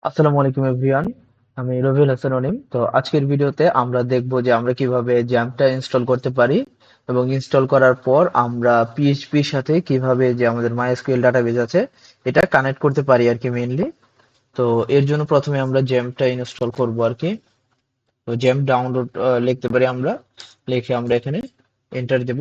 আসসালামু আলাইকুম এভরিওয়ান। আমি রবিউল হাসান অনিম। তো আজকের ভিডিওতে আমরা দেখব যে আমরা কিভাবে জ্যাম্পটা ইনস্টল করতে পারি এবং ইনস্টল করার পর আমরা পিএইচপির সাথে কিভাবে যে আমাদের মাইএসকিউএল ডাটাবেজ আছে এটা কানেক্ট করতে পারি আর কি মেইনলি। তো এর জন্য প্রথমে আমরা জ্যাম্পটা ইনস্টল করব আর কি। তো জ্যাম্প ডাউনলোড লিখতে পারি আমরা, লিখে আমরা এখানে এন্টার দেব।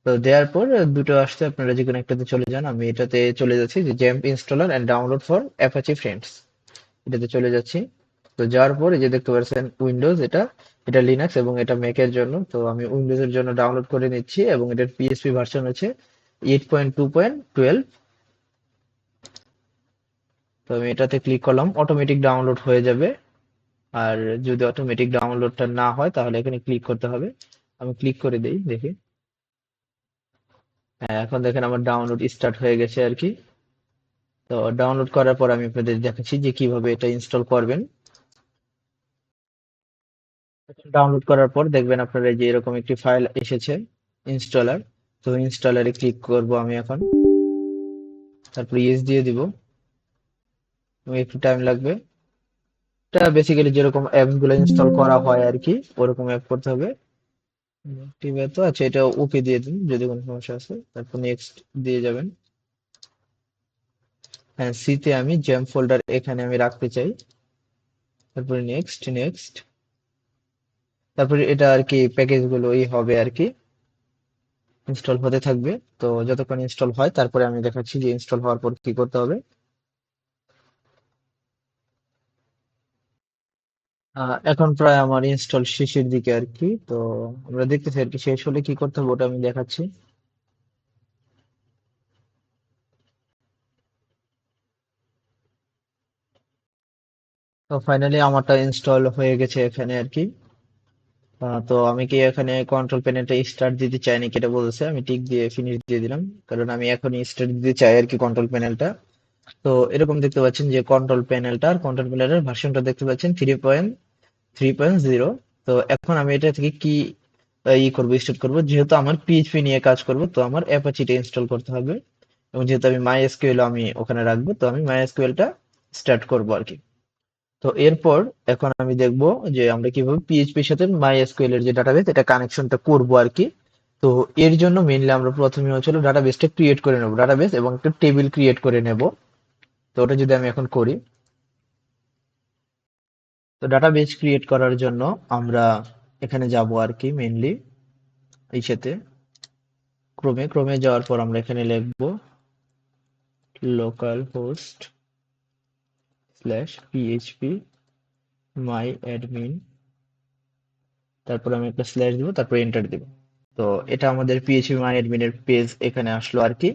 তো দেওয়ার পর দুটো আসতে আপনারা যে কোনো একটাতে চলে যান। আমি এটাতে চলে যাচ্ছি, যে XAMPP installer and download for Apache friends, এটাতে চলে যাচ্ছি। তো যাওয়ার পর এই যে দেখতে পাচ্ছেন উইন্ডোজ, এটা এটা লিনাক্স এবং এটা ম্যাকের জন্য। তো আমি উইন্ডোজ এর জন্য ডাউনলোড করে নিচ্ছি এবং এটার পিএসপি ভার্সন হচ্ছে 8.2.12। তো আমি এটাতে ক্লিক করলাম, অটোমেটিক ডাউনলোড হয়ে যাবে। আর যদি অটোমেটিক ডাউনলোডটা না হয় তাহলে এখানে ক্লিক করতে হবে। আমি ক্লিক করে দেই, দেখি। হ্যাঁ, এখন দেখেন আমার ডাউনলোড স্টার্ট হয়ে গেছে আর কি। তো ডাউনলোড করার পর আমি আপনাদের দেখাচ্ছি যে কিভাবে এটা ইনস্টল করবেন। ডাউনলোড করার পর দেখবেন আপনারা যে এরকম একটি ফাইল এসেছে, ইনস্টলার। তো ইনস্টলারে ক্লিক করব আমি এখন, তারপর ইয়েস দিয়ে দিব। একটু টাইম লাগবে। এটা বেসিক্যালি যেরকম অ্যাপস গুলো ইনস্টল করা হয় আর কি, ওরকম অ্যাপ করতে হবে। ঠিক আছে, তো আচ্ছা, এটা ওকে দিয়ে দিন যদি কোনো সমস্যা আছে, তারপর নেক্সট দিয়ে যাবেন। হ্যাঁ, সি তে আমি জেম ফোল্ডার এখানে আমি রাখতে চাই। তারপরে নেক্সট নেক্সট, তারপরে এটা আর কি প্যাকেজ গুলোই হবে আর কি, ইনস্টল হতে থাকবে। তো যতক্ষণ ইনস্টল হয় তারপরে আমি দেখাচ্ছি যে ইনস্টল হওয়ার পর কি করতে হবে। এখন প্রায় আমার ইনস্টল শেষের দিকে আর কি। তো আমরা দেখতেছি আর কি, শেষ হলে কি করতে হবে ওটা আমি দেখাচ্ছি। তো ফাইনালি আমারটা ইনস্টল হয়ে গেছে এখানে আর কি। তো আমি কি এখানে কন্ট্রোল প্যানেলটা স্টার্ট দিতে চাই নাকি এটা বলছে, আমি টিক দিয়ে ফিনিশ দিয়ে দিলাম, কারণ আমি এখনই স্টার্ট দিতে চাই আর কি কন্ট্রোল প্যানেলটা। তো এরকম দেখতে পাচ্ছেন যে কন্ট্রোল প্যানেলের ভার্সনটা দেখতে পাচ্ছেন 3.3.0। তো এখন আমি এটা থেকে কি করবো, স্টার্ট করবো, যেহেতু আমার পিএইচপি নিয়ে কাজ করব তো আমার অ্যাপাচিটা ইনস্টল করতে হবে। এবং যেহেতু আমি মাই এসকিউএল আমি ওখানে রাখবো, তো আমি মাই এসকিউএলটা স্টার্ট করবো আর কি। তো এরপর এখন আমি দেখবো যে আমরা কিভাবে পিএইচপির সাথে মাই এসকিউএল এর যে ডাটাবেস এটা কানেকশনটা করবো আর কি। তো এর জন্য মেইনলি আমরা প্রথমে হচ্ছিল ডাটাবেসটা ক্রিয়েট করে নেবো, ডাটাবেস এবং একটা টেবিল ক্রিয়েট করে নেব। তো ওটা যদি আমি এখন করি, তো ডাটাবেস ক্রিয়েট করার জন্য আমরা এখানে যাব আর কি, মেইনলি এই সাথে ক্রোমে ক্রোমে যাওয়ার পর আমরা এখানে লিখবো লোকাল হোস্ট স্ল্যাশ পিএইচপি মাই অ্যাডমিন, তারপর আমি একটা স্ল্যাশ দিব, তারপর এন্টার দিব। তো এটা আমাদের পিএইচপি মাই অ্যাডমিনের পেজ এখানে আসলো আর কি।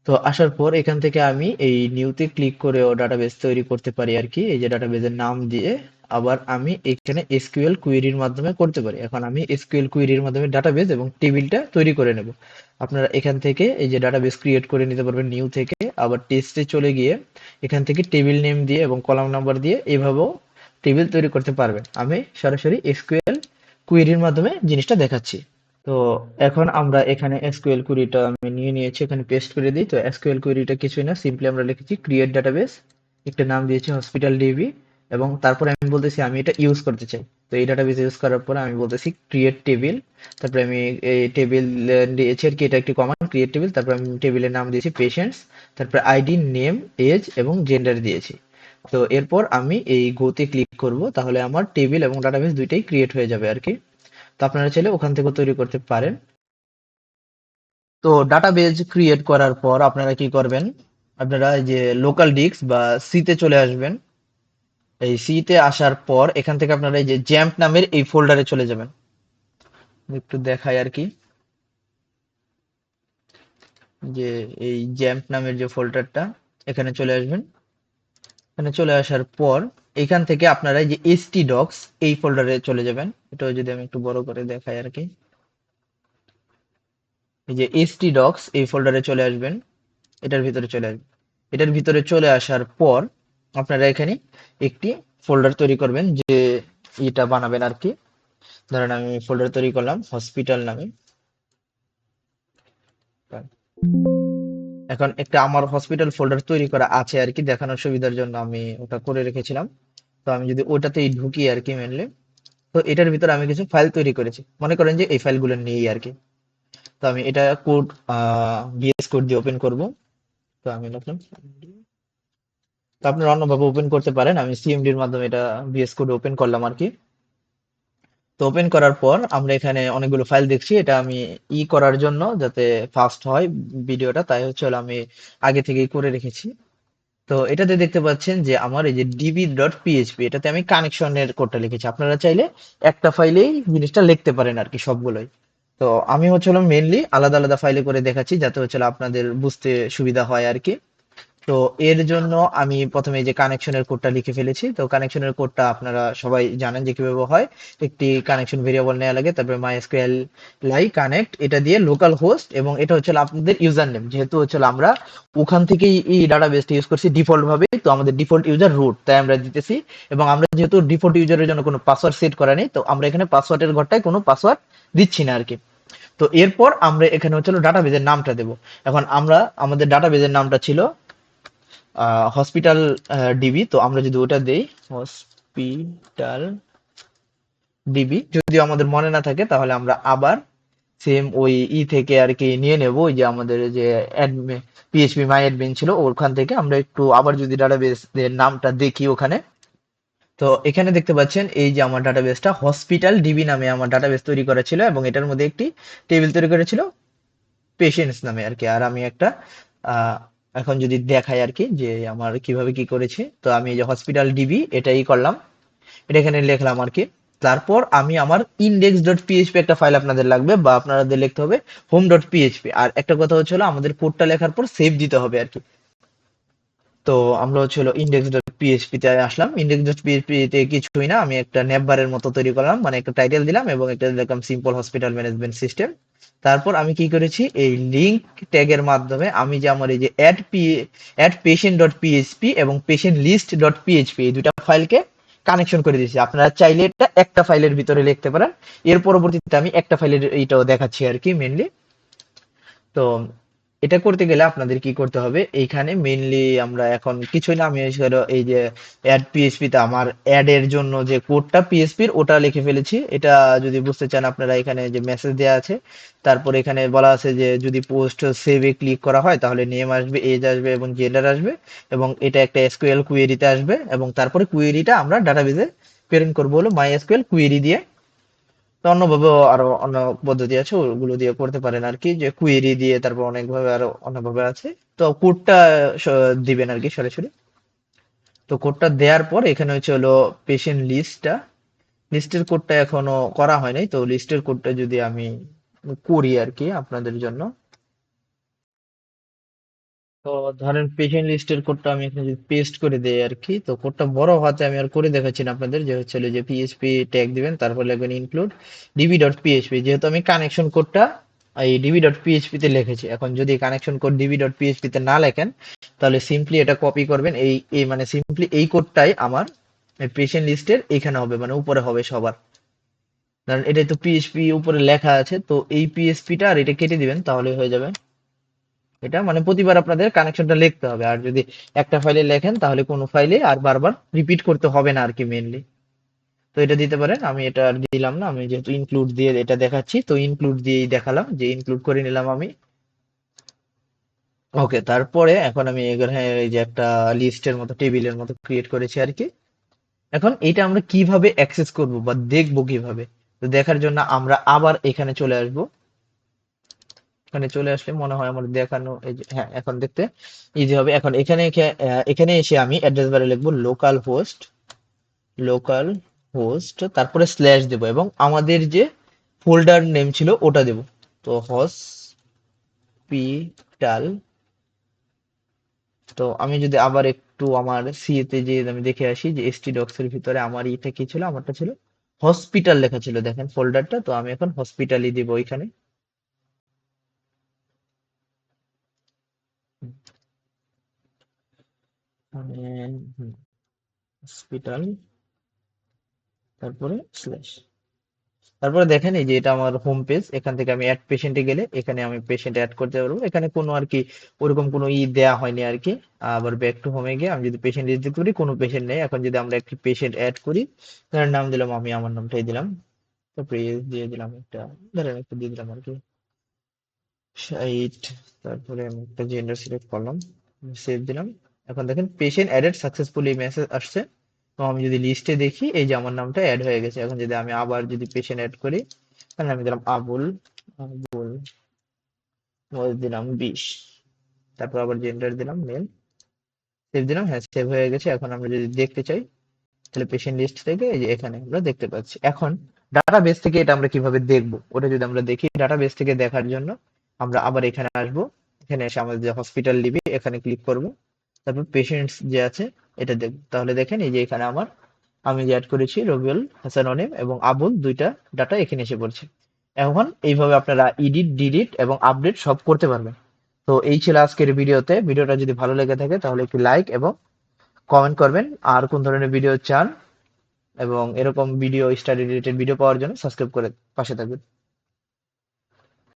তো আসার পর এখান থেকে আমি এই নিউতে ক্লিক করেও ডাটাবেস তৈরি করতে পারি আর কি, এই যে ডাটাবেসের নাম দিয়ে। আবার আমি এখানে এসকিউএল কুয়েরির মাধ্যমে করতে পারি। এখন আমি এসকিউএল কুয়েরির মাধ্যমে ডাটাবেস এবং টেবিলটা তৈরি করে নেব। আপনারা এখান থেকে এই যে ডাটাবেস ক্রিয়েট করে নিতে পারবেন নিউ থেকে, আবার টেস্টে চলে গিয়ে এখান থেকে টেবিল নেম দিয়ে এবং কলাম নাম্বার দিয়ে এভাবেও টেবিল তৈরি করতে পারবেন। আমি সরাসরি এসকিউএল কুয়েরির মাধ্যমে জিনিসটা দেখাচ্ছি। তো এখন আমরা এখানে এসকিউএল কুয়েরিটা আমি নিয়ে নিয়েছি, এখানে পেস্ট করে দিই। তো এসকিউএল কুয়েরিটা কিছুই না, সিম্পলি আমরা লিখেছি ক্রিয়েট ডাটাবেস, একটা নাম দিয়েছি হসপিটাল ডিবি, এবং তারপরে আমি বলতেছি আমি এটা ইউজ করতে চাই। তো এই ডাটাবেস ইউজ করার পরে আমি বলতেছি ক্রিয়েট টেবিল, তারপরে আমি এই টেবিল দিয়েছি আর কি, এটা একটি কমান্ড ক্রিয়েট টেবিল, তারপরে আমি টেবিলের নাম দিয়েছি পেশেন্টস, তারপরে আইডি, নেম, এজ এবং জেন্ডার দিয়েছি। তো এরপর আমি এই গোতে ক্লিক করব, তাহলে আমার টেবিল এবং ডাটাবেস দুইটাই ক্রিয়েট হয়ে যাবে আর কি। তো আপনারা চাইলে ওখান থেকেও তৈরি করতে পারেন। তো ডাটাবেজ ক্রিয়েট করার পর আপনারা কি করবেন, আপনারা এই যে লোকাল ডিস্ক বা সি তে চলে আসবেন। এই সি তে আসার পর এখান থেকে আপনারা এই যে জ্যাম্প নামের এই ফোল্ডারে চলে যাবেন। একটু দেখাই আর কি, যে এই জ্যাম্প নামের যে ফোল্ডারটা, এখানে চলে আসবেন। এখানে চলে আসার পর এখান থেকে আপনারা এই যে এসটি ডক্স এই ফোল্ডারে চলে যাবেন। এটাও যদি আমি একটু বড় করে দেখাই আর কি, এই যে এসটি ডক্স এই ফোল্ডারে চলে আসবেন, এটার ভিতরে চলে আসবেন। এটার ভিতরে চলে আসার পর আপনারা এখানে একটি ফোল্ডার তৈরি করবেন, যে এটা বানাবেন আর কি। ধরেন আমি ফোল্ডার তৈরি করলাম হসপিটাল নামে। এখন একটা আমার হসপিটাল ফোল্ডার তৈরি করা আছে আর কি, দেখানোর সুবিধার জন্য আমি ওটা করে রেখেছিলাম। তো আমি যদি ওটাতেই ঢুকি আর কি মেনলি, তো এটার ভিতরে আমি কিছু ফাইল তৈরি করেছি, মনে করেন যে এই ফাইলগুলো নিয়েই আর কি। তো আমি এটা কোড ভিএস কোড দিয়ে ওপেন করব। তো আমি লিখলাম, তো আপনারা অন্যভাবে ওপেন করতে পারেন, আমি সিএমডির মাধ্যমে এটা ভিএস কোড ওপেন করলাম আর কি। তো ওপেন করার পর আমরা এখানে অনেকগুলো ফাইল দেখছি, এটা আমি করার জন্য যাতে ফাস্ট হয় ভিডিওটা, তাই হচ্ছে হলো আমি আগে থেকেই করে রেখেছি। তো এটাতে দেখতে পাচ্ছেন যে আমার এই যে db.php, এটাতে আমি কানেকশনের কোডটা লিখেছি। আপনারা চাইলে একটা ফাইলেই জিনিসটা লিখতে পারেন আর কি, সবগুলোই। তো আমি হচ্ছে মেনলি আলাদা আলাদা ফাইলে করে দেখাচ্ছি, যাতে হচ্ছে আপনাদের বুঝতে সুবিধা হয় আর কি। তো এর জন্য আমি প্রথমে এই যে কানেকশনের কোডটা লিখে ফেলেছি। তো কানেকশনের কোডটা আপনারা সবাই জানেন যে কিভাবে হয়। একটি কানেকশন ভেরিয়েবল নেওয়া লাগে, তারপরে মাইএসকিউএল লাই কানেক্ট, এটা দিয়ে লোকাল হোস্ট, এবং এটা হচ্ছে আপনাদের ইউজার নেম, যেহেতু হচ্ছে আমরা ওখান থেকেই এই ডাটাবেসটা ইউজ করছি ডিফল্ট ভাবে, তো আমাদের ডিফল্ট ইউজার রুট, তাই আমরা দিতেছি। এবং আমরা যেহেতু ডিফল্ট ইউজারের জন্য কোনো পাসওয়ার্ড সেট করা নেই, তো আমরা এখানে পাসওয়ার্ডের ঘরটায় কোনো পাসওয়ার্ড দিচ্ছি না আর কি। তো এরপর আমরা এখানে হচ্ছে ডাটাবেজের নামটা দেবো। এখন আমরা আমাদের ডাটাবেজের নামটা ছিল হসপিটাল ডিবি, তো আমরা যদি ওটা দেই হসপিটাল ডিবি, যদিও আমাদের মনে না থাকে তাহলে আমরা আবার সেম ওই থেকে আর কি নিয়ে নেব, ওই যে আমাদের যে অ্যাডমিন পিএইচপি মাই অ্যাডমিন ছিল ওখান থেকে আমরা একটু আবার যদি ডাটাবেস এর নামটা দেখি ওখানে। তো এখানে দেখতে পাচ্ছেন এই যে আমার ডাটাবেসটা হসপিটাল ডিবি নামে আমার ডাটাবেস তৈরি করা ছিল, এবং এটার মধ্যে একটি টেবিল তৈরি করেছিল পেশেন্টস নামে আর কি। আর আমি একটা আহ, এখন যদি দেখাই আর কি যে আমার কিভাবে কি করেছি, তো আমি এই যে হসপিটাল ডিবি এটাই করলাম, এটা এখানে লিখলাম আর কি। তারপর আমি আমার index.php একটা ফাইল আপনাদের লাগবে, বা আপনাদের লিখতে হবে home.php। আর একটা কথা হচ্ছে হলো আমাদের কোডটা লেখার পর সেভ দিতে হবে আর কি। তো আমরা হচ্ছে হলো index.php তে আসলাম। index.php তে কিছুই না, আমি একটা নেভবারের মতো তৈরি করলাম, মানে একটা টাইটেল দিলাম এবং একটা দিলাম সিম্পল হসপিটাল ম্যানেজমেন্ট সিস্টেম। তারপর আমি কি করেছি, এই লিঙ্ক ট্যাগের মাধ্যমে আমি যে আমার এই যে অ্যাড পেশেন্ট ডট পিএইচপি এবং পেশেন্ট লিস্ট ডট পিএইচপি, এই দুটা ফাইলকে কানেকশন করে দিয়েছি। আপনারা চাইলে এটা একটা ফাইলের ভিতরে লিখতে পারেন। এর পরবর্তীতে আমি একটা ফাইলের এইটাও দেখাচ্ছি আর কি মেনলি। তো এটা করতে গেলে আপনাদের কি করতে হবে, এইখানে মেইনলি আমরা এখন কিছুই না, আমি এই যে অ্যাড পিএইচপি তে আমার অ্যাড এর জন্য যে কোডটা পিএইচপির ওটা লিখে ফেলেছি। এটা যদি বুঝতে চান আপনারা এখানে যে মেসেজ দেওয়া আছে, তারপর এখানে বলা আছে যে যদি পোস্ট সেভে ক্লিক করা হয় তাহলে নেম আসবে, এজ আসবে এবং জেন্ডার আসবে, এবং এটা একটা এসকিউএল কুয়েরিতে আসবে, এবং তারপরে কুয়েরিটা আমরা ডাটাবেজে প্রেরণ করবো হলো মাই এসকিউএল কুয়েরি দিয়ে। তো অন্যভাবেও আরো অন্য পদ্ধতি আছে, ওগুলো দিয়ে করতে পারেন আর কি, যে কুয়েরি দিয়ে, তারপর অনেকভাবে আরো অন্যভাবে আছে। তো কোডটা দিবেন আর কি সরাসরি। তো কোডটা দেওয়ার পর এখানে হচ্ছে হলো পেশেন্ট লিস্টটা, লিস্টের কোডটা এখনো করা হয় নাই, তো লিস্টের কোডটা যদি আমি করি আর কি আপনাদের জন্য। তো ধরেন পেশেন্ট লিস্টের কোডটা আমি এখানে যদি পেস্ট করে দেই আর কি, তো কোডটা বড় হাতে আমি আর করে দেখাচ্ছি না আপনাদের, যে হচ্ছে হলো যে পিএইচপি ট্যাগ দিবেন, তারপর লিখবেন ইনক্লুড db.php, যেহেতু আমি কানেকশন কোডটা এই db.php তে লিখেছি। এখন যদি কানেকশন কোড db.php তে না লেখেন, তাহলে সিম্পলি এটা কপি করবেন, এই মানে সিম্পলি এই কোডটাই আমার পেশেন্ট লিস্টের এখানে হবে, মানে উপরে হবে সবার। কারণ এটাই তো পিএইচপি উপরে লেখা আছে, তো এই পিএইচপিটা আর এটা কেটে দিবেন তাহলে হয়ে যাবে। এটা মানে প্রতিবার আপনাদের কানেকশনটা লিখতে হবে, আর যদি একটা ফাইলে লেখেন তাহলে কোনো ফাইলে আর বারবার রিপিট করতে হবে না আর কি মেনলি। তো এটা দিতে পারেন, আমি এটা আর দিলাম না, আমি যেহেতু ইনক্লুড দিয়ে এটা দেখাচ্ছি তো ইনক্লুড দিয়েই দেখালাম, যে ইনক্লুড করে নিলাম আমি। ওকে, তারপরে এখন আমি এখানে এই যে একটা লিস্টের মতো টেবিলের মতো ক্রিয়েট করেছি আর কি। এখন এটা আমরা কিভাবে অ্যাক্সেস করব বা দেখবো কিভাবে, তো দেখার জন্য আমরা আবার এখানে চলে আসব। এখানে চলে আসলে মনে হয় আমার দেখানো, এই যে হ্যাঁ এখন দেখতে ইজি হবে। এখন এখানে এসে আমি অ্যাড্রেস বারে লিখবো লোকাল হোস্ট, তারপরে স্ল্যাশ দেবো, এবং আমাদের যে ফোল্ডার নেম ছিল ওটা দেবো। তো হসপিটাল, তো আমি যদি আবার একটু আমার সি তে যে আমি দেখে আসি যে এসটি ডক্স এর ভিতরে আমার এটা কি ছিল, আমারটা ছিল হসপিটাল লেখা ছিল, দেখেন ফোল্ডারটা। তো আমি এখন হসপিটালই দিব ওইখানে। হসপিটাল, তারপরে স্ল্যাশ। তারপরে দেখেন এই যে এটা আমার হোম পেজ, এখান থেকে আমি অ্যাড পেশেন্টে গেলে এখানে আমি পেশেন্ট অ্যাড করতে পারবো। এখানে কোনো আর কি ওরকম কোনো দেয়া হয়নি আর কি। আবার ব্যাক টু হোমে গিয়ে আমি যদি পেশেন্ট লিস্ট দেখতে পারি কোনো পেশেন্ট নেই। এখন যদি আমরা একটি পেশেন্ট অ্যাড করি, তার নাম দিলাম, আমি আমার নামটাই দিলাম, তারপরে দিয়ে দিলাম একটা, ধরেন একটা দিয়ে দিলাম আর কি সাইট, তারপরে আমি একটা জেন্ডার সিলেক্ট করলাম, সেভ দিলাম। এখন দেখেন পেশেন্ট অ্যাডেড সাকসেসফুলি মেসেজ আসছে। তো আমি যদি লিস্টে দেখি এই যে আমার নামটা অ্যাড হয়ে গেছে। এখন যদি আমি আবার যদি পেশেন্ট অ্যাড করি, তাহলে আমি দিলাম আবুল, আবুল বয়স দিলাম 20, তারপর আবার জেন্ডার দিলাম মেল, সেভ দিলাম। হ্যাঁ, সেভ হয়ে গেছে। এখন আমরা যদি দেখতে চাই তাহলে পেশেন্ট লিস্ট থেকে এই যে এখানে আমরা দেখতে পাচ্ছি। এখন ডাটাবেস থেকে এটা আমরা কিভাবে দেখবো, ওটা যদি আমরা দেখি, ডাটাবেস থেকে দেখার জন্য আমরা আবার এখানে আসবো। এখানে এসে আমাদের যে হসপিটাল লিবি এখানে ক্লিক করব, তারপর পেশেন্টস যে আছে এটা দেখব। তাহলে দেখেন এই যে এখানে আমার, আমি যে অ্যাড করেছি রবিউল হাসান অনিম এবং আবুল, দুইটা ডাটা এখানে এসে পড়ছে। এখন এইভাবে আপনারা এডিট, ডিলিট এবং আপডেট সব করতে পারবেন। তো এই ছিল আজকের ভিডিওতে। ভিডিওটা যদি ভালো লেগে থাকে তাহলে একটু লাইক এবং কমেন্ট করবেন। আর কোন ধরনের ভিডিও চান এবং এরকম ভিডিও, স্টাডি রিলেটেড ভিডিও পাওয়ার জন্য সাবস্ক্রাইব করে পাশে থাকবেন।